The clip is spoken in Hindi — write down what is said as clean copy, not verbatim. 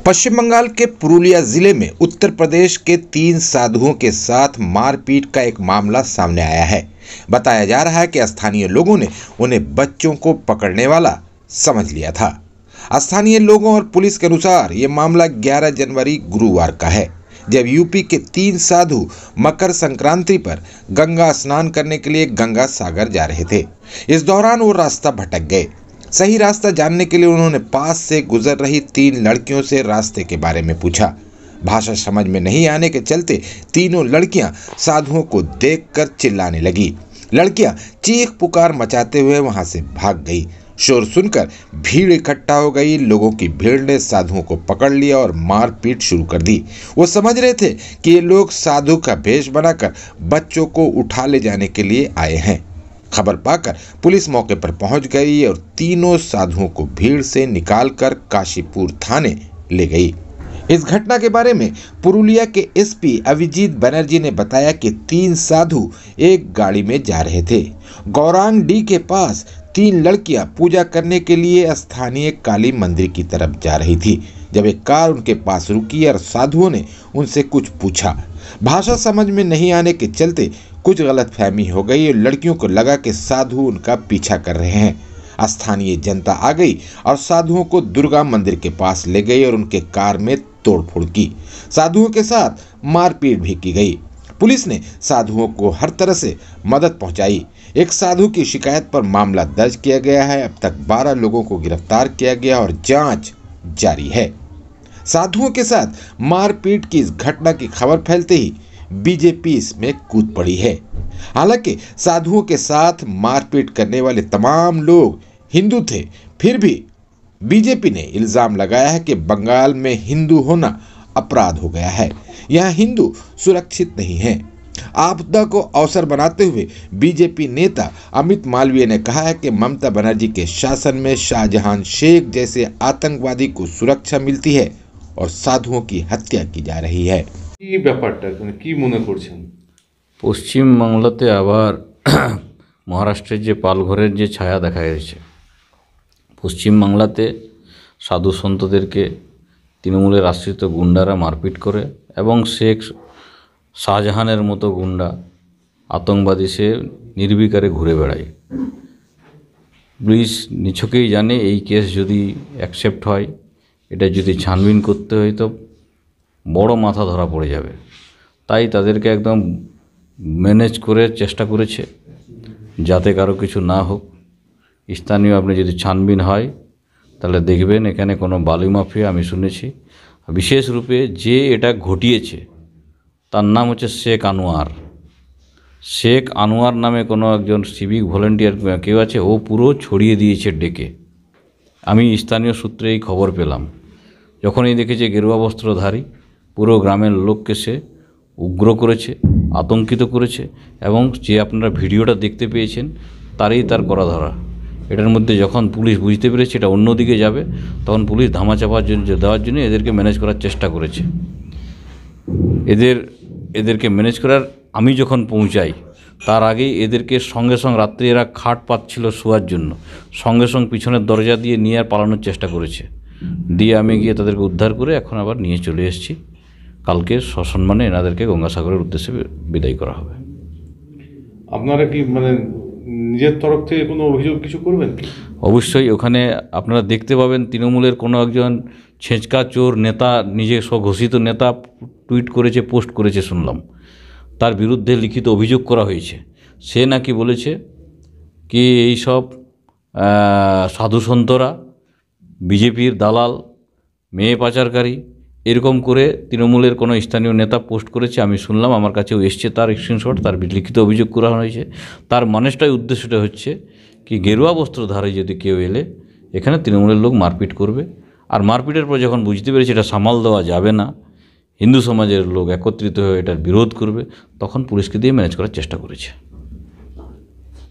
पश्चिम बंगाल के पुरुलिया जिले में उत्तर प्रदेश के 3 साधुओं के साथ मारपीट का एक मामला सामने आया है। बताया जा रहा है कि स्थानीय लोगों ने उन्हें बच्चों को पकड़ने वाला समझ लिया था। स्थानीय लोगों और पुलिस के अनुसार ये मामला 11 जनवरी गुरुवार का है, जब यूपी के 3 साधु मकर संक्रांति पर गंगा स्नान करने के लिए गंगा सागर जा रहे थे। इस दौरान वो रास्ता भटक गए। सही रास्ता जानने के लिए उन्होंने पास से गुजर रही 3 लड़कियों से रास्ते के बारे में पूछा। भाषा समझ में नहीं आने के चलते तीनों लड़कियां साधुओं को देखकर चिल्लाने लगी। लड़कियां चीख पुकार मचाते हुए वहां से भाग गई। शोर सुनकर भीड़ इकट्ठा हो गई। लोगों की भीड़ ने साधुओं को पकड़ लिया और मारपीट शुरू कर दी। वो समझ रहे थे कि ये लोग साधु का भेष बनाकर बच्चों को उठा ले जाने के लिए आए हैं। खबर पाकर पुलिस मौके पर पहुंच गई और तीनों साधुओं को भीड़ से निकालकर काशीपुर थाने ले गई। इस घटना के बारे में पुरुलिया के एसपी अभिजीत बनर्जी ने बताया कि 3 साधु एक गाड़ी में जा रहे थे। गौरांग डी के पास 3 लड़कियां पूजा करने के लिए स्थानीय काली मंदिर की तरफ जा रही थी, जब एक कार उनके पास रुकी और साधुओं ने उनसे कुछ पूछा। भाषा समझ में नहीं आने के चलते कुछ गलतफहमी हो गई और लड़कियों को लगा कि साधु उनका पीछा कर रहे हैं। स्थानीय जनता आ गई और साधुओं को दुर्गा मंदिर के पास ले गई और उनके कार में तोड़फोड़ की। साधुओं के साथ मारपीट भी की गई। पुलिस ने साधुओं को हर तरह से मदद पहुंचाई। एक साधु की शिकायत पर मामला दर्ज किया गया है। अब तक 12 लोगों को गिरफ्तार किया गया और जांच जारी है। साधुओं के साथ मारपीट की इस घटना की खबर फैलते ही बीजेपी इसमें कूद पड़ी है। हालांकि साधुओं के साथ मारपीट करने वाले तमाम लोग हिंदू थे, फिर भी बीजेपी ने इल्जाम लगाया है कि बंगाल में हिंदू होना अपराध हो गया है। यहाँ हिंदू सुरक्षित नहीं है। आपदा को अवसर बनाते हुए बीजेपी नेता अमित मालवीय ने कहा है कि ममता बनर्जी के शासन में शाहजहां शेख जैसे आतंकवादी को सुरक्षा मिलती है और साधुओं की हत्या की जा रही है। पश्चिम बांगलाते आबार महाराष्ट्रेर जे पालघरेर जे छाया देखा गেছে। पश्चिम बांगलाते साधु सन्तदेरके तृणमूलेर आश्रित गुंडारा मारपिट करे एवं शेख शाहजहानेर मतो गुंडा आतंकवादी से निर्विकारे घुरे बेड़ाय। पुलिस निछकेई जाने এই केस यदि एक्सेप्ट হয়, এটা যদি ছানবিন করতে হয় তো বড় মাথা ধরা পড়ে যাবে। তাই তাদেরকে একদম ম্যানেজ করে চেষ্টা করেছে যাতে কারো কিছু না হোক। স্থানীয় আপনি যদি ছানবিন হয় তাহলে দেখবেন এখানে কোনো বালি মাফিয়া আমি শুনেছি। বিশেষ রূপে যে এটা ঘটিয়েছে তার নাম হচ্ছে শেখ আনোয়ার। শেখ আনোয়ার নামে কোনো একজন সিভিক ভলেন্টিয়ার কেউ আছে, ও পুরো ছড়িয়ে দিয়েছে ডেকে। আমি স্থানীয় সূত্রে এই খবর পেলাম। যখনই দেখেছে গেরুয়া বস্ত্রধারী পুরো গ্রামের লোককে সে উগ্র করেছে, আতঙ্কিত করেছে এবং যে আপনারা ভিডিওটা দেখতে পেয়েছেন তার করা ধরা। এটার মধ্যে যখন পুলিশ বুঝতে পেরেছে এটা অন্যদিকে যাবে, তখন পুলিশ ধামাচাপার জন্য দেওয়ার জন্য এদেরকে ম্যানেজ করার চেষ্টা করেছে। এদেরকে ম্যানেজ করার আমি যখন পৌঁছাই তার আগেই এদেরকে সঙ্গে সঙ্গে রাত্রে এরা খাট পাচ্ছিল শোয়ার জন্য, সঙ্গে সঙ্গে পিছনের দরজা দিয়ে নিয়ে আর পালানোর চেষ্টা করেছে। দিয়ে আমি গিয়ে তাদেরকে উদ্ধার করে এখন আবার নিয়ে চলে এসেছি। কালকে সসম্মানে এনাদেরকে গঙ্গাসাগরের উদ্দেশ্যে বিদায় করা হবে। আপনারা কি মানে নিজের তরফ থেকে কোনো অভিযোগ কিছু করবেন? অবশ্যই ওখানে আপনারা দেখতে পাবেন তৃণমূলের কোনো একজন ছেঁচকা চোর নেতা, নিজে স্বঘোষিত নেতা টুইট করেছে, পোস্ট করেছে শুনলাম। তার বিরুদ্ধে লিখিত অভিযোগ করা হয়েছে। সে নাকি বলেছে কি এই সব সাধুসন্তরা বিজেপির দালাল, মেয়ে পাচারকারী, এরকম করে তৃণমূলের কোনো স্থানীয় নেতা পোস্ট করেছে। আমি শুনলাম, আমার কাছেও এসছে তার স্ক্রিনশট, তার লিখিত অভিযোগ করা হয়েছে। তার মানুষটাই উদ্দেশ্যটা হচ্ছে কি গেরুয়া বস্ত্রধারী যদি কেউ এলে এখানে তৃণমূলের লোক মারপিট করবে। আর মারপিটের পর যখন বুঝতে পেরেছে এটা সামাল দেওয়া যাবে না, হিন্দু সমাজের লোক একত্রিত হয়ে এটার বিরোধ করবে, তখন পুলিশকে দিয়ে ম্যানেজ করার চেষ্টা করেছে।